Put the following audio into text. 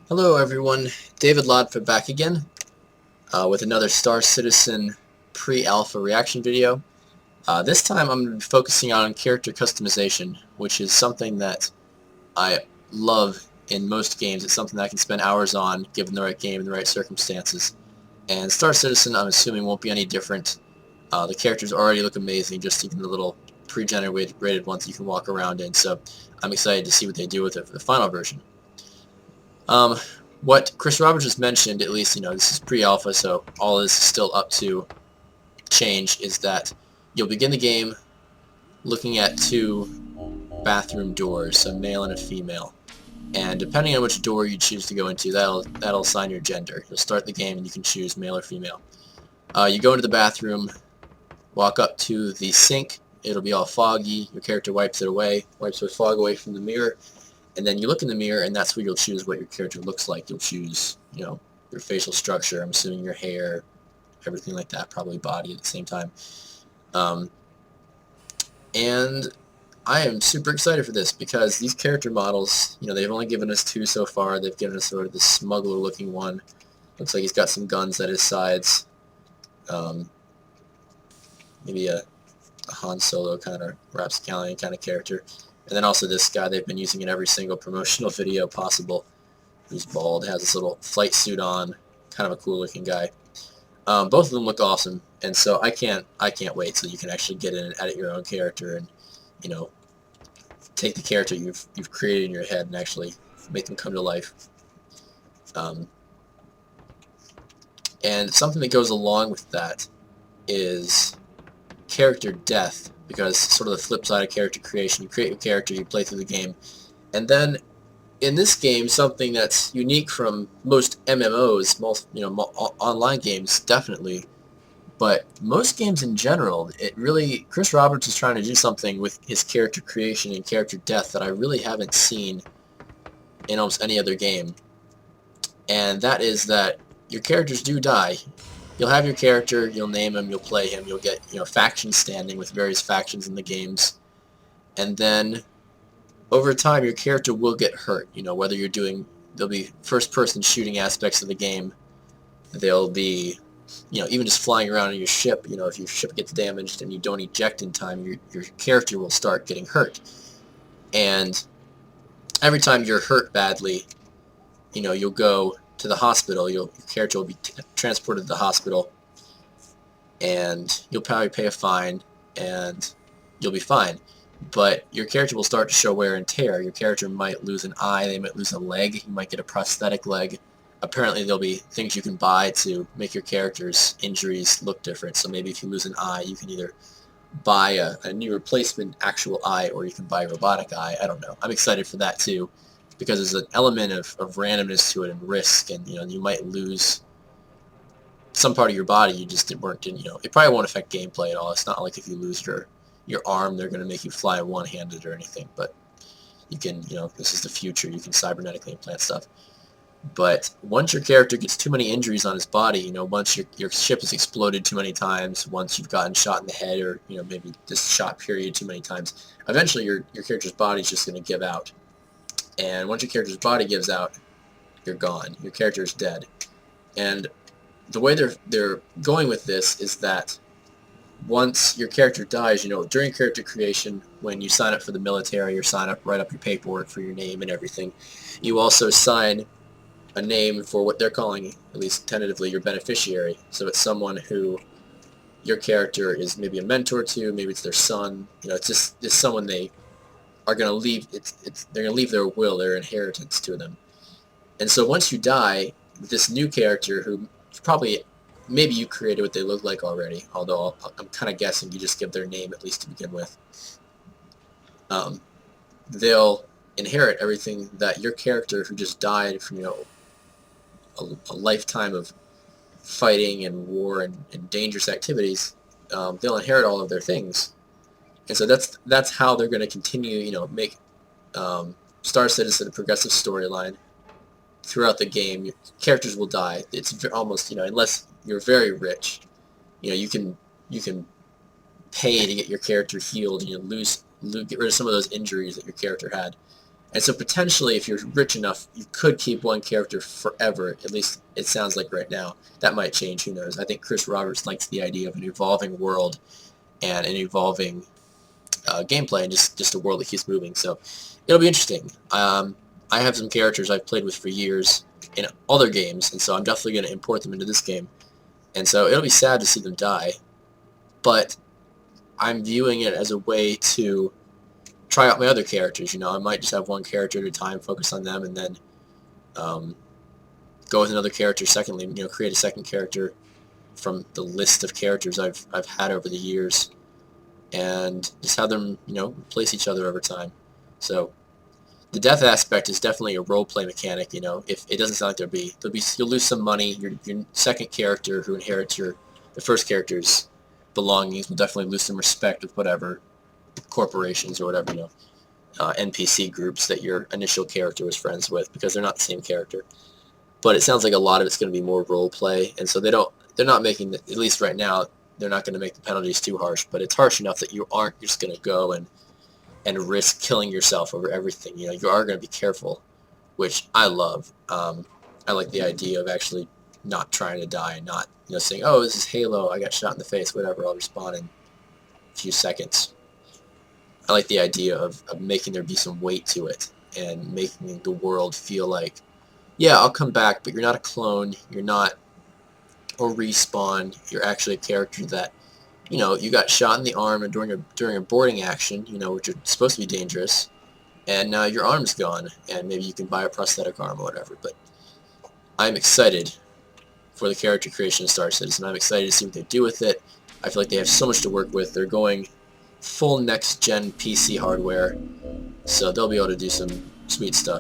Hello everyone, David Lodford back again with another Star Citizen pre-alpha reaction video. This time I'm going to be focusing on character customization, which is something that I love in most games. It's something that I can spend hours on given the right game and the right circumstances. And Star Citizen, I'm assuming, won't be any different. The characters already look amazing, just even the little pre-generated ones you can walk around in, so I'm excited to see what they do with it for the final version. Um, what Chris Roberts just mentioned, at least, this is pre-alpha, so all is still up to change, is that you'll begin the game looking at two bathroom doors, a male and a female. And depending on which door you choose to go into, that'll assign your gender. You'll start the game and you can choose male or female. You go into the bathroom, walk up to the sink, it'll be all foggy, your character wipes it away, wipes the fog away from the mirror, and then you look in the mirror, and that's where you'll choose what your character looks like. You'll choose, your facial structure, I'm assuming your hair, everything like that, probably body at the same time. And I am super excited for this because these character models, they've only given us two so far. They've given us sort of this smuggler-looking one. Looks like he's got some guns at his sides. Maybe a Han Solo kind of rapscallion kind of character. And then also this guy, they've been using in every single promotional video possible, who's bald, has this little flight suit on, kind of a cool looking guy. Both of them look awesome, and so I can't wait so you can actually get in and edit your own character and, take the character you've created in your head and actually make them come to life. And something that goes along with that is character death, because it's sort of the flip side of character creation. You create your character, you play through the game, and then in this game, something that's unique from most MMOs, online games definitely, but most games in general, Chris Roberts is trying to do something with his character creation and character death that I really haven't seen in almost any other game, and that is that your characters do die. You'll have your character, you'll name him, you'll play him, you'll get, faction standing with various factions in the games, and then over time your character will get hurt, whether there'll be first-person shooting aspects of the game, there'll be, even just flying around in your ship, if your ship gets damaged and you don't eject in time, your character will start getting hurt, and every time you're hurt badly, you'll go to the hospital, your character will be transported to the hospital, and you'll probably pay a fine, and you'll be fine. But your character will start to show wear and tear. Your character might lose an eye, they might lose a leg, you might get a prosthetic leg. Apparently there'll be things you can buy to make your character's injuries look different. So maybe if you lose an eye, you can either buy a new replacement actual eye, or you can buy a robotic eye. I don't know. I'm excited for that too, because there's an element of randomness to it and risk, and you might lose some part of your body you just weren't in. It probably won't affect gameplay at all. It's not like if you lose your arm, they're going to make you fly one-handed or anything, but you can, this is the future, you can cybernetically implant stuff. But once your character gets too many injuries on his body, once your ship has exploded too many times, once you've gotten shot in the head, or maybe this shot period too many times, eventually your character's body's just going to give out. And once your character's body gives out, you're gone. Your character is dead. And the way they're going with this is that once your character dies, during character creation, when you sign up for the military or write up your paperwork for your name and everything, you also sign a name for what they're calling, at least tentatively, your beneficiary. So it's someone who your character is maybe a mentor to, maybe it's their son. It's someone they are going to leave. They're going to leave their will, their inheritance to them. And so once you die, this new character, who probably, maybe you created what they look like already, although I'm kind of guessing you just give their name at least to begin with, they'll inherit everything that your character, who just died from a lifetime of fighting and war and dangerous activities, they'll inherit all of their things. And so that's how they're going to continue, make Star Citizen a progressive storyline throughout the game. Your characters will die. It's almost, unless you're very rich, you can pay to get your character healed, and get rid of some of those injuries that your character had. And so potentially, if you're rich enough, you could keep one character forever. At least it sounds like right now. That might change, who knows. I think Chris Roberts likes the idea of an evolving world and an evolving gameplay, and just a world that keeps moving. So it'll be interesting. I have some characters I've played with for years in other games, and so I'm definitely going to import them into this game. And so it'll be sad to see them die, but I'm viewing it as a way to try out my other characters. You know, I might just have one character at a time, focus on them, and then go with another character secondly, you know, create a second character from the list of characters I've had over the years, and just have them, you know, replace each other over time. So the death aspect is definitely a role-play mechanic. You know, if it doesn't sound like you'll lose some money. Your second character who inherits the first character's belongings will definitely lose some respect with whatever corporations or whatever, you know, NPC groups that your initial character was friends with, because they're not the same character. But it sounds like a lot of it's going to be more role-play, and so they're not making at least right now, they're not going to make the penalties too harsh, but it's harsh enough that you aren't just going to go and risk killing yourself over everything. You know, you are going to be careful, which I love. I like the idea of actually not trying to die and not, you know, saying, oh, this is Halo, I got shot in the face, whatever, I'll respawn in a few seconds. I like the idea of making there be some weight to it and making the world feel like, yeah, I'll come back, but you're not a clone, you're not a respawn, you're actually a character that, you know, you got shot in the arm and during a boarding action, you know, which are supposed to be dangerous, and now your arm's gone, and maybe you can buy a prosthetic arm or whatever. But I'm excited for the character creation of Star Citizen. I'm excited to see what they do with it. I feel like they have so much to work with. They're going full next-gen PC hardware, so they'll be able to do some sweet stuff.